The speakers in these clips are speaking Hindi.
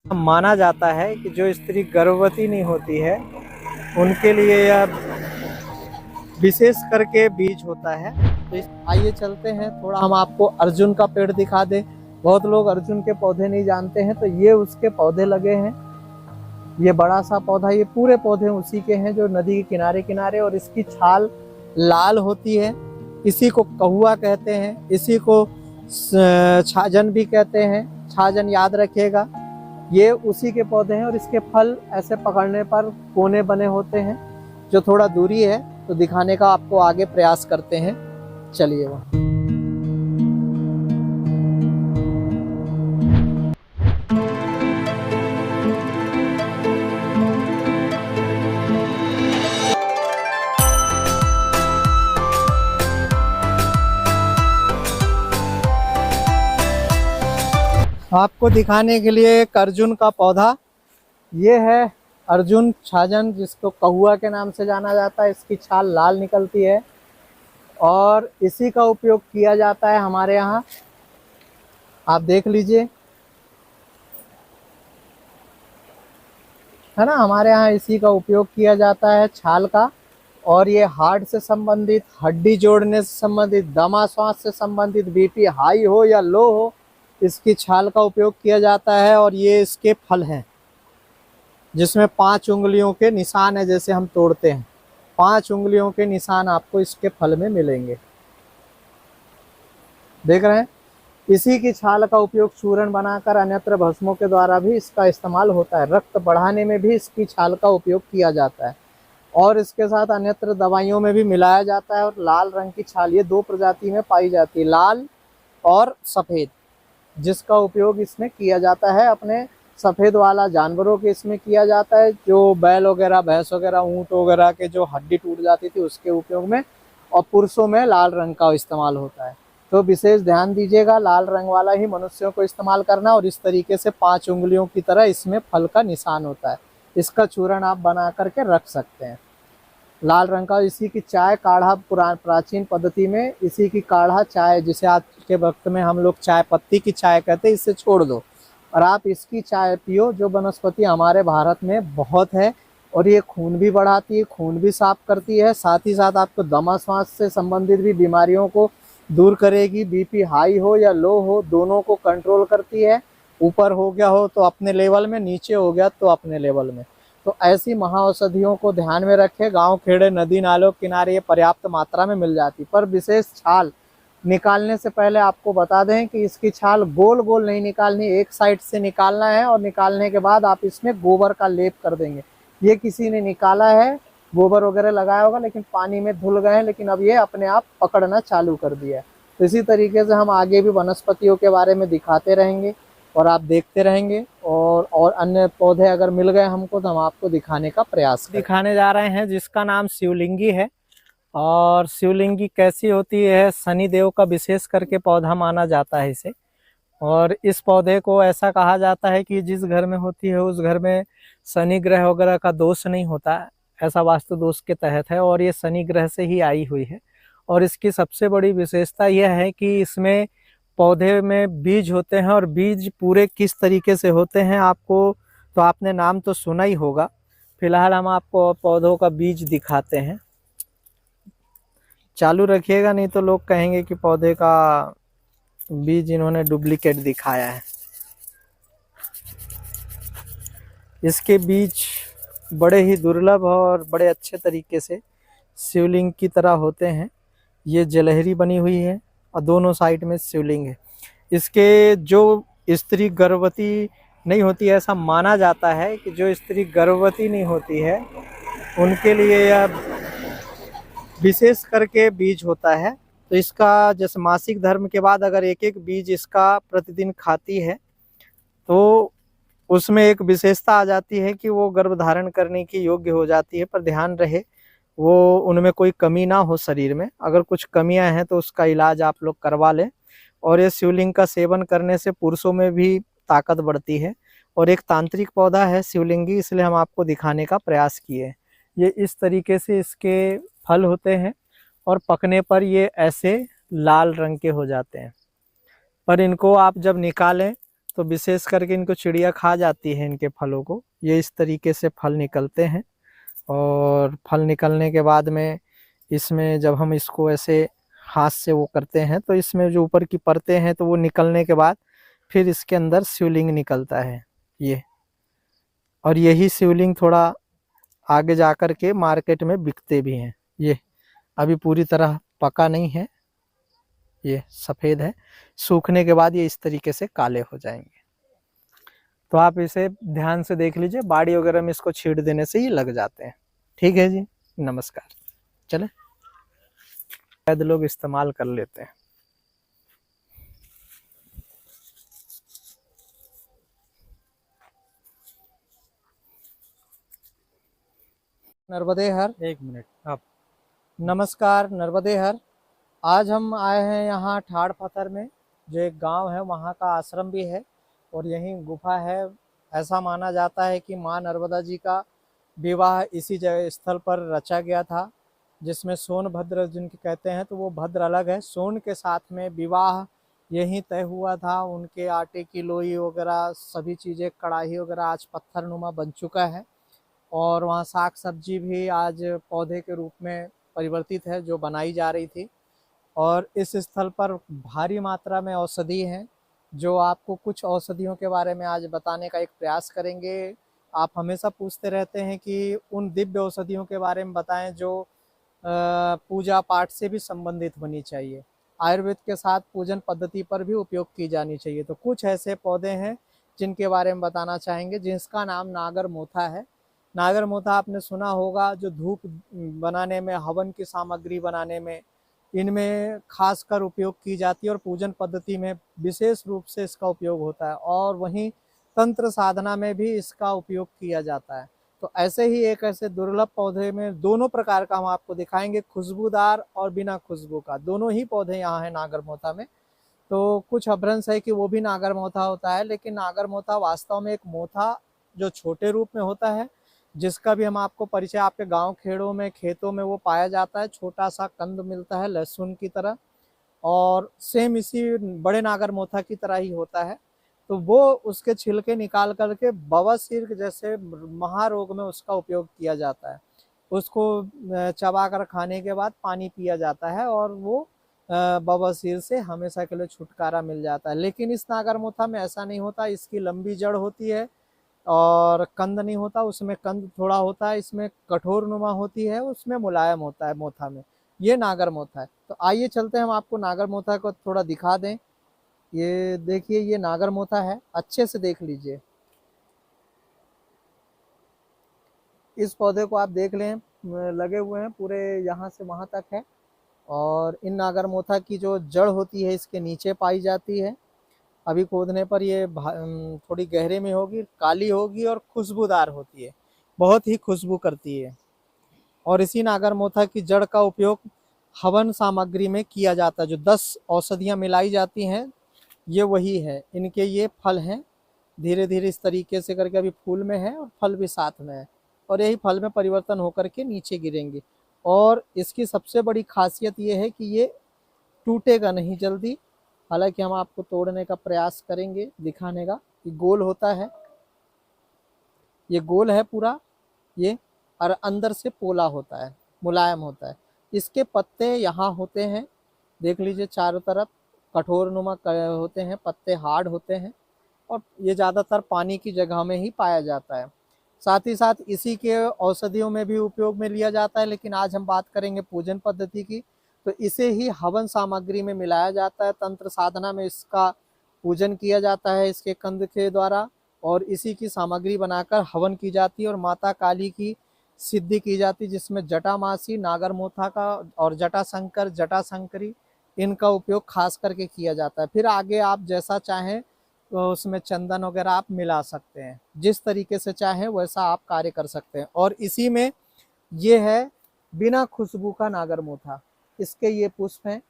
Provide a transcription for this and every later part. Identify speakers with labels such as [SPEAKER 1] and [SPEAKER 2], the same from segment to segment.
[SPEAKER 1] माना जाता है कि जो स्त्री गर्भवती नहीं होती है उनके लिए यह विशेष करके बीज होता है। तो आइए चलते हैं, थोड़ा हम आपको अर्जुन का पेड़ दिखा दें। बहुत लोग अर्जुन के पौधे नहीं जानते हैं, तो ये उसके पौधे लगे हैं। ये बड़ा सा पौधा, ये पूरे पौधे उसी के हैं जो नदी के किनारे किनारे, और इसकी छाल लाल होती है। इसी को कहुआ कहते हैं, इसी को छाजन भी कहते हैं। छाजन याद रखिएगा, ये उसी के पौधे हैं। और इसके फल ऐसे पकड़ने पर कोने बने होते हैं। जो थोड़ा दूरी है तो दिखाने का आपको आगे प्रयास करते हैं, चलिए वहाँ। आपको दिखाने के लिए एक अर्जुन का पौधा, ये है अर्जुन छाजन, जिसको कहुआ के नाम से जाना जाता है। इसकी छाल लाल निकलती है और इसी का उपयोग किया जाता है हमारे यहाँ। आप देख लीजिए, है ना, हमारे यहाँ इसी का उपयोग किया जाता है, छाल का। और ये हार्ट से संबंधित, हड्डी जोड़ने से संबंधित, दमा श्वास से संबंधित, बीपी हाई हो या लो हो, इसकी छाल का उपयोग किया जाता है। और ये इसके फल हैं जिसमें 5 उंगलियों के निशान है। जैसे हम तोड़ते हैं, 5 उंगलियों के निशान आपको इसके फल में मिलेंगे, देख रहे हैं। इसी की छाल का उपयोग चूर्ण बनाकर अन्यत्र भस्मों के द्वारा भी इसका इस्तेमाल होता है। रक्त बढ़ाने में भी इसकी छाल का उपयोग किया जाता है और इसके साथ अन्यत्र दवाइयों में भी मिलाया जाता है। और लाल रंग की छाल ये 2 प्रजाति में पाई जाती है, लाल और सफ़ेद, जिसका उपयोग इसमें किया जाता है। अपने सफ़ेद वाला जानवरों के इसमें किया जाता है, जो बैल वगैरह, भैंस वगैरह, ऊँट वगैरह के जो हड्डी टूट जाती थी उसके उपयोग में। और पुरुषों में लाल रंग का इस्तेमाल होता है। तो विशेष ध्यान दीजिएगा, लाल रंग वाला ही मनुष्यों को इस्तेमाल करना। और इस तरीके से 5 उंगलियों की तरह इसमें फल का निशान होता है। इसका चूर्ण आप बना करके रख सकते हैं, लाल रंग का। इसी की चाय काढ़ा, प्राचीन पद्धति में इसी की काढ़ा चाय, जिसे आज के वक्त में हम लोग चाय पत्ती की चाय कहते हैं, इससे छोड़ दो और आप इसकी चाय पियो, जो वनस्पति हमारे भारत में बहुत है। और ये खून भी बढ़ाती है, खून भी साफ करती है, साथ ही साथ आपको दमा श्वास से संबंधित भी बीमारियों को दूर करेगी। बीपी हाई हो या लो हो, दोनों को कंट्रोल करती है। ऊपर हो गया हो तो अपने लेवल में, नीचे हो गया तो अपने लेवल में। तो ऐसी महाऔषधियों को ध्यान में रखें। गांव खेड़े, नदी नालों किनारे ये पर्याप्त मात्रा में मिल जाती। पर विशेष छाल निकालने से पहले आपको बता दें कि इसकी छाल गोल गोल नहीं निकालनी, एक साइड से निकालना है। और निकालने के बाद आप इसमें गोबर का लेप कर देंगे। ये किसी ने निकाला है, गोबर वगैरह लगाया होगा, लेकिन पानी में धुल गए हैं, लेकिन अब ये अपने आप पकड़ना चालू कर दिया है। तो इसी तरीके से हम आगे भी वनस्पतियों के बारे में दिखाते रहेंगे और आप देखते रहेंगे। और अन्य पौधे अगर मिल गए हमको तो हम आपको दिखाने का प्रयास दिखाने जा रहे हैं, जिसका नाम शिवलिंगी है। और शिवलिंगी कैसी होती है, शनि देव का विशेष करके पौधा माना जाता है इसे। और इस पौधे को ऐसा कहा जाता है कि जिस घर में होती है उस घर में शनि ग्रह वगैरह का दोष नहीं होता, ऐसा वास्तु दोष के तहत है। और ये शनि ग्रह से ही आई हुई है। और इसकी सबसे बड़ी विशेषता यह है कि इसमें पौधे में बीज होते हैं। और बीज पूरे किस तरीके से होते हैं आपको, तो आपने नाम तो सुना ही होगा। फिलहाल हम आपको पौधों का बीज दिखाते हैं, चालू रखिएगा, नहीं तो लोग कहेंगे कि पौधे का बीज इन्होंने डुप्लीकेट दिखाया है। इसके बीज बड़े ही दुर्लभ और बड़े अच्छे तरीके से शिवलिंग की तरह होते हैं। ये जलहरी बनी हुई है और दोनों साइड में शिवलिंग है। इसके जो स्त्री गर्भवती नहीं होती है, ऐसा माना जाता है कि जो स्त्री गर्भवती नहीं होती है उनके लिए यह विशेष करके बीज होता है। तो इसका जैसे मासिक धर्म के बाद अगर एक एक बीज इसका प्रतिदिन खाती है तो उसमें एक विशेषता आ जाती है कि वो गर्भ धारण करने की योग्य हो जाती है। पर ध्यान रहे वो उनमें कोई कमी ना हो शरीर में। अगर कुछ कमियां हैं तो उसका इलाज आप लोग करवा लें। और ये शिवलिंग का सेवन करने से पुरुषों में भी ताकत बढ़ती है। और एक तांत्रिक पौधा है शिवलिंगी, इसलिए हम आपको दिखाने का प्रयास किए। ये इस तरीके से इसके फल होते हैं और पकने पर ये ऐसे लाल रंग के हो जाते हैं। पर इनको आप जब निकालें तो विशेष करके इनको चिड़िया खा जाती है इनके फलों को। ये इस तरीके से फल निकलते हैं और फल निकलने के बाद में इसमें जब हम इसको ऐसे हाथ से वो करते हैं तो इसमें जो ऊपर की परतें हैं तो वो निकलने के बाद फिर इसके अंदर शिवलिंग निकलता है ये। और यही शिवलिंग थोड़ा आगे जाकर के मार्केट में बिकते भी हैं। ये अभी पूरी तरह पका नहीं है, ये सफ़ेद है, सूखने के बाद ये इस तरीके से काले हो जाएंगे। तो आप इसे ध्यान से देख लीजिए, बाड़ी वगैरह में इसको छींट देने से ही लग जाते हैं। ठीक है जी, नमस्कार। चले शायद लोग इस्तेमाल कर लेते हैं। नर्मदे हर,
[SPEAKER 2] एक मिनट आप।
[SPEAKER 1] नमस्कार नर्मदे हर। आज हम आए हैं यहाँ ठाड़ पत्थर में, जो एक गांव है, वहाँ का आश्रम भी है और यहीं गुफा है। ऐसा माना जाता है कि माँ नर्मदा जी का विवाह इसी जगह स्थल पर रचा गया था, जिसमें सोनभद्र जिनके कहते हैं, तो वो भद्र अलग है। सोन के साथ में विवाह यहीं तय हुआ था। उनके आटे की लोई वगैरह सभी चीज़ें, कढ़ाई वगैरह आज पत्थरनुमा बन चुका है और वहाँ साग सब्जी भी आज पौधे के रूप में परिवर्तित है जो बनाई जा रही थी। और इस स्थल पर भारी मात्रा में औषधि हैं, जो आपको कुछ औषधियों के बारे में आज बताने का एक प्रयास करेंगे। आप हमेशा पूछते रहते हैं कि उन दिव्य औषधियों के बारे में बताएं जो पूजा पाठ से भी संबंधित होनी चाहिए, आयुर्वेद के साथ पूजन पद्धति पर भी उपयोग की जानी चाहिए। तो कुछ ऐसे पौधे हैं जिनके बारे में बताना चाहेंगे, जिसका नाम नागर मोथा है। नागर मोथा आपने सुना होगा, जो धूप बनाने में, हवन की सामग्री बनाने में इनमें खासकर उपयोग की जाती है और पूजन पद्धति में विशेष रूप से इसका उपयोग होता है। और वहीं तंत्र साधना में भी इसका उपयोग किया जाता है। तो ऐसे ही एक ऐसे दुर्लभ पौधे में दोनों प्रकार का हम आपको दिखाएंगे, खुशबूदार और बिना खुशबू का, दोनों ही पौधे यहाँ हैं नागरमोथा में। तो कुछ अभ्रंश है कि वो भी नागरमोथा होता है, लेकिन नागरमोथा वास्तव में एक मोथा जो छोटे रूप में होता है, जिसका भी हम आपको परिचय आपके गांव खेड़ों में, खेतों में वो पाया जाता है। छोटा सा कंद मिलता है लहसुन की तरह, और सेम इसी बड़े नागरमोथा की तरह ही होता है। तो वो उसके छिलके निकाल करके बवासीर जैसे महारोग में उसका उपयोग किया जाता है। उसको चबा कर खाने के बाद पानी पिया जाता है और वो बवासीर से हमेशा के लिए छुटकारा मिल जाता है। लेकिन इस नागरमोथा में ऐसा नहीं होता। इसकी लंबी जड़ होती है और कंद नहीं होता, उसमें कंद थोड़ा होता है, इसमें कठोर नुमा होती है, उसमें मुलायम होता है मोथा में। ये नागर मोथा है। तो आइए चलते हैं, हम आपको नागर मोथा को थोड़ा दिखा दें। ये देखिए, ये नागर मोथा है, अच्छे से देख लीजिए। इस पौधे को आप देख लें, लगे हुए हैं पूरे यहाँ से वहाँ तक है। और इन नागर मोथा की जो जड़ होती है इसके नीचे पाई जाती है। अभी खोदने पर ये थोड़ी गहरे में होगी, काली होगी और खुशबूदार होती है, बहुत ही खुशबू करती है। और इसी नागरमोथा की जड़ का उपयोग हवन सामग्री में किया जाता है। जो 10 औषधियाँ मिलाई जाती हैं, ये वही है। इनके ये फल हैं, धीरे धीरे इस तरीके से करके अभी फूल में है और फल भी साथ में है, और यही फल में परिवर्तन होकर के नीचे गिरेंगे। और इसकी सबसे बड़ी खासियत ये है कि ये टूटेगा नहीं जल्दी। हालांकि हम आपको तोड़ने का प्रयास करेंगे दिखाने का। ये गोल होता है, ये गोल है पूरा ये, और अंदर से पोला होता है, मुलायम होता है। इसके पत्ते यहाँ होते हैं, देख लीजिए चारों तरफ कठोर नुमा होते हैं, पत्ते हार्ड होते हैं, और ये ज़्यादातर पानी की जगह में ही पाया जाता है। साथ ही साथ इसी के औषधियों में भी उपयोग में लिया जाता है, लेकिन आज हम बात करेंगे पूजन पद्धति की। तो इसे ही हवन सामग्री में मिलाया जाता है, तंत्र साधना में इसका पूजन किया जाता है इसके कंद के द्वारा, और इसी की सामग्री बनाकर हवन की जाती है और माता काली की सिद्धि की जाती, जिसमें जटामासी, नागरमोथा का और जटाशंकर, जटाशंकरी, इनका उपयोग खास करके किया जाता है। फिर आगे आप जैसा चाहें तो उसमें चंदन वगैरह आप मिला सकते हैं, जिस तरीके से चाहें वैसा आप कार्य कर सकते हैं। और इसी में ये है बिना खुशबू का नागरमोथा। इसके ये पुष्प हैं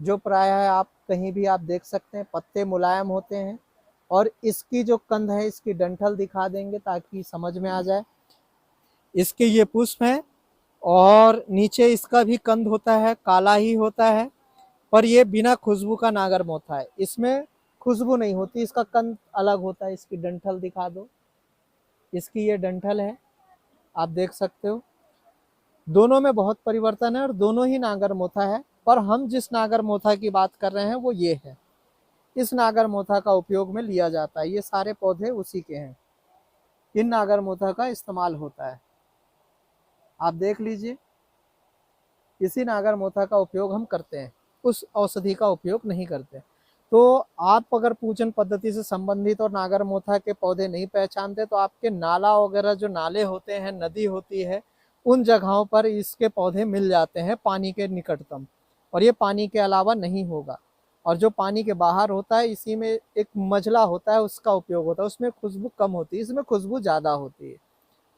[SPEAKER 1] जो प्रायः आप कहीं भी आप देख सकते हैं, पत्ते मुलायम होते हैं। और इसकी जो कंद है, इसकी डंठल दिखा देंगे ताकि समझ में आ जाए। इसके ये पुष्प हैं और नीचे इसका भी कंद होता है, काला ही होता है, पर ये बिना खुशबू का नागरमोथा है। इसमें खुशबू नहीं होती। इसका कंद अलग होता है। इसकी डंठल दिखा दो, इसकी ये डंठल है, आप देख सकते हो। दोनों में बहुत परिवर्तन है और दोनों ही नागर मोथा है, पर हम जिस नागर मोथा की बात कर रहे हैं वो ये है। इस नागर मोथा का उपयोग में लिया जाता है। ये सारे पौधे उसी के हैं, इन नागर मोथा का इस्तेमाल होता है। आप देख लीजिए, इसी नागर मोथा का उपयोग हम करते हैं, उस औषधि का उपयोग नहीं करते। तो आप अगर पूजन पद्धति से संबंधित और नागर मोथा के पौधे नहीं पहचानते तो आपके नाला वगैरह जो नाले होते हैं, नदी होती है, उन जगहों पर इसके पौधे मिल जाते हैं पानी के निकटतम। और ये पानी के अलावा नहीं होगा। और जो पानी के बाहर होता है, इसी में एक मजला होता है, उसका उपयोग होता है। उसमें खुशबू कम होती है, इसमें खुशबू ज़्यादा होती है।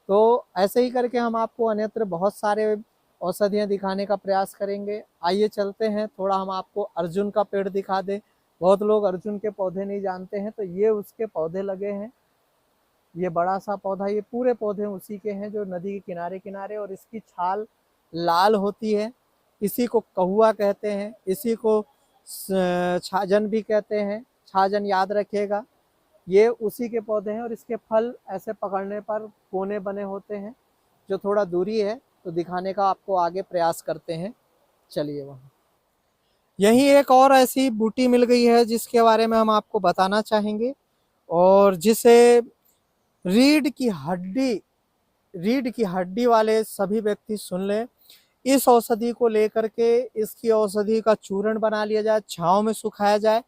[SPEAKER 1] तो ऐसे ही करके हम आपको अन्यत्र बहुत सारे औषधियाँ दिखाने का प्रयास करेंगे। आइए चलते हैं, थोड़ा हम आपको अर्जुन का पेड़ दिखा दें। बहुत लोग अर्जुन के पौधे नहीं जानते हैं, तो ये उसके पौधे लगे हैं। ये बड़ा सा पौधा, ये पूरे पौधे उसी के हैं जो नदी के किनारे किनारे, और इसकी छाल लाल होती है। इसी को कहुआ कहते हैं, इसी को छाजन भी कहते हैं। छाजन याद रखिएगा, ये उसी के पौधे हैं। और इसके फल ऐसे पकड़ने पर कोने बने होते हैं। जो थोड़ा दूरी है तो दिखाने का आपको आगे प्रयास करते हैं। चलिए वहाँ यहीं एक और ऐसी बूटी मिल गई है जिसके बारे में हम आपको बताना चाहेंगे, और जिसे रीढ़ की हड्डी वाले सभी व्यक्ति सुन लें। इस औषधि को लेकर के इसकी औषधि का चूर्ण बना लिया जाए, छांव में सुखाया जाए।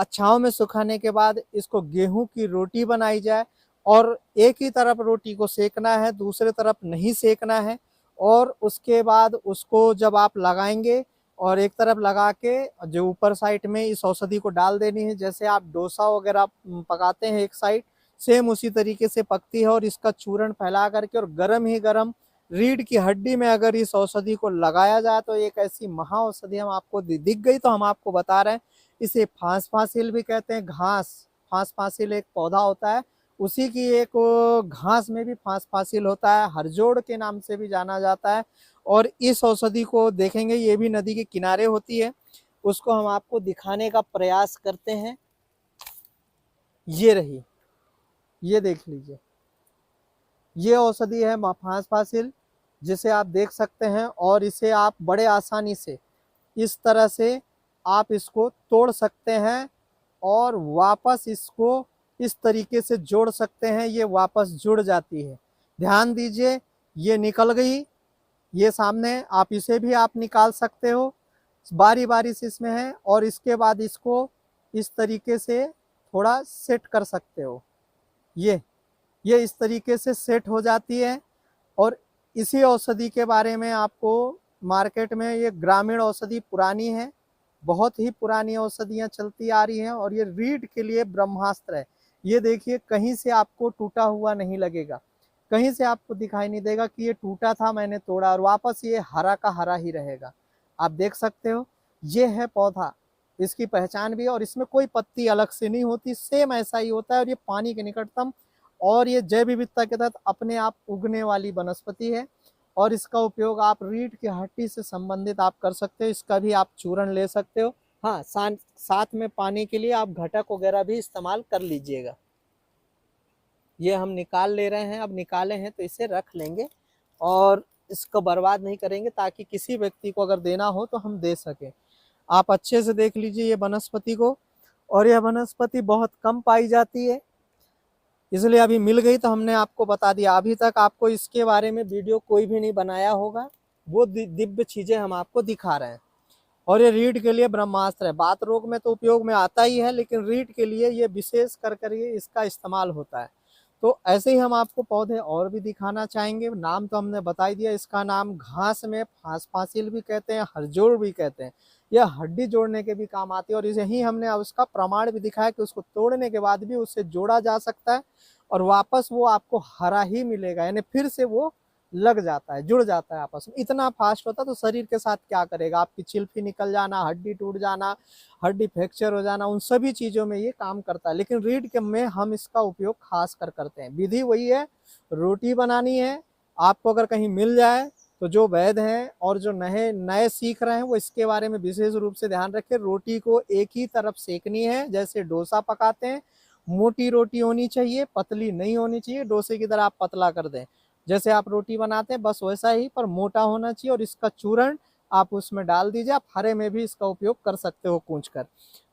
[SPEAKER 1] छांव में सुखाने के बाद इसको गेहूं की रोटी बनाई जाए, और एक ही तरफ रोटी को सेकना है, दूसरे तरफ नहीं सेकना है। और उसके बाद उसको जब आप लगाएंगे, और एक तरफ लगा के जो ऊपर साइड में इस औषधि को डाल देनी है। जैसे आप डोसा वगैरह पकाते हैं एक साइड, सेम उसी तरीके से पकती है। और इसका चूर्ण फैला करके और गरम ही गरम रीढ़ की हड्डी में अगर इस औषधि को लगाया जाए तो एक ऐसी महा औषधि हम आपको दिख गई। तो हम आपको बता रहे हैं, इसे फांस फांसिल भी कहते हैं। घास फांस फांसिल एक पौधा होता है, उसी की एक घास में भी फांस फांसिल होता है, हरजोड़ के नाम से भी जाना जाता है। और इस औषधि को देखेंगे, ये भी नदी के किनारे होती है। उसको हम आपको दिखाने का प्रयास करते हैं। ये रही, ये देख लीजिए, ये औषधि है फांस फांसिल, जिसे आप देख सकते हैं। और इसे आप बड़े आसानी से इस तरह से आप इसको तोड़ सकते हैं और वापस इसको इस तरीके से जोड़ सकते हैं। ये वापस जुड़ जाती है। ध्यान दीजिए, ये निकल गई, ये सामने। आप इसे भी आप निकाल सकते हो, बारी बारी से इसमें है। और इसके बाद इसको इस तरीके से थोड़ा सेट कर सकते हो। ये इस तरीके से सेट हो जाती है। और इसी औषधि के बारे में आपको मार्केट में, ये ग्रामीण औषधि पुरानी है, बहुत ही पुरानी औषधियाँ चलती आ रही हैं। और ये रीढ़ के लिए ब्रह्मास्त्र है। ये देखिए, कहीं से आपको टूटा हुआ नहीं लगेगा, कहीं से आपको दिखाई नहीं देगा कि ये टूटा था, मैंने तोड़ा, और वापस ये हरा का हरा ही रहेगा। आप देख सकते हो, ये है पौधा, इसकी पहचान भी है। और इसमें कोई पत्ती अलग से नहीं होती, सेम ऐसा ही होता है। और ये पानी के निकटतम, और ये जैव विविधता के तहत अपने आप उगने वाली वनस्पति है। और इसका उपयोग आप रीढ़ की हड्डी से संबंधित आप कर सकते हो। इसका भी आप चूर्ण ले सकते हो। हाँ, साथ में पानी के लिए आप घटक वगैरह भी इस्तेमाल कर लीजिएगा। ये हम निकाल ले रहे हैं, अब निकाले हैं तो इसे रख लेंगे और इसको बर्बाद नहीं करेंगे, ताकि किसी व्यक्ति को अगर देना हो तो हम दे सकें। आप अच्छे से देख लीजिए ये वनस्पति को। और यह वनस्पति बहुत कम पाई जाती है, इसलिए अभी मिल गई तो हमने आपको बता दिया। अभी तक आपको इसके बारे में वीडियो कोई भी नहीं बनाया होगा, वो दिव्य चीजें हम आपको दिखा रहे हैं। और ये रीढ़ के लिए ब्रह्मास्त्र है। बात रोग में तो उपयोग में आता ही है, लेकिन रीढ़ के लिए ये विशेष कर ये इसका इस्तेमाल होता है। तो ऐसे ही हम आपको पौधे और भी दिखाना चाहेंगे। नाम तो हमने बता ही दिया। इसका नाम घास में फांस फांसिल भी कहते हैं, हरजोड़ भी कहते हैं। यह हड्डी जोड़ने के भी काम आती है। और यही हमने उसका प्रमाण भी दिखाया कि उसको तोड़ने के बाद भी उससे जोड़ा जा सकता है, और वापस वो आपको हरा ही मिलेगा, यानी फिर से वो लग जाता है, जुड़ जाता है आपस में। इतना फास्ट होता है, तो शरीर के साथ क्या करेगा, आपकी चिल्फी निकल जाना, हड्डी टूट जाना, हड्डी फ्रैक्चर हो जाना, उन सभी चीजों में ये काम करता है। लेकिन रीढ़ के में हम इसका उपयोग खास कर करते हैं। विधि वही है, रोटी बनानी है, आपको अगर कहीं मिल जाए तो जो वैध हैं और जो नए नए सीख रहे हैं वो इसके बारे में विशेष रूप से ध्यान रखें। रोटी को एक ही तरफ सेकनी है, जैसे डोसा पकाते हैं। मोटी रोटी होनी चाहिए, पतली नहीं होनी चाहिए। डोसे की तरह आप पतला कर दें, जैसे आप रोटी बनाते हैं बस वैसा ही, पर मोटा होना चाहिए। और इसका चूर्ण आप उसमें डाल दीजिए। आप हरे में भी इसका उपयोग कर सकते हो कूच कर,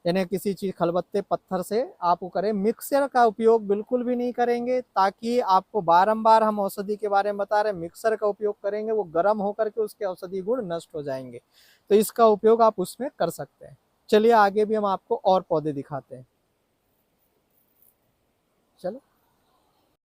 [SPEAKER 1] यानी किसी चीज खलबत्ते पत्थर से आप वो करें। मिक्सर का उपयोग बिल्कुल भी नहीं करेंगे, ताकि आपको बारंबार हम औषधि के बारे में बता रहे हैं, मिक्सर का उपयोग करेंगे वो गर्म होकर के उसके औषधि गुण नष्ट हो जाएंगे। तो इसका उपयोग आप उसमें कर सकते हैं। चलिए आगे भी हम आपको और पौधे दिखाते हैं। चलो।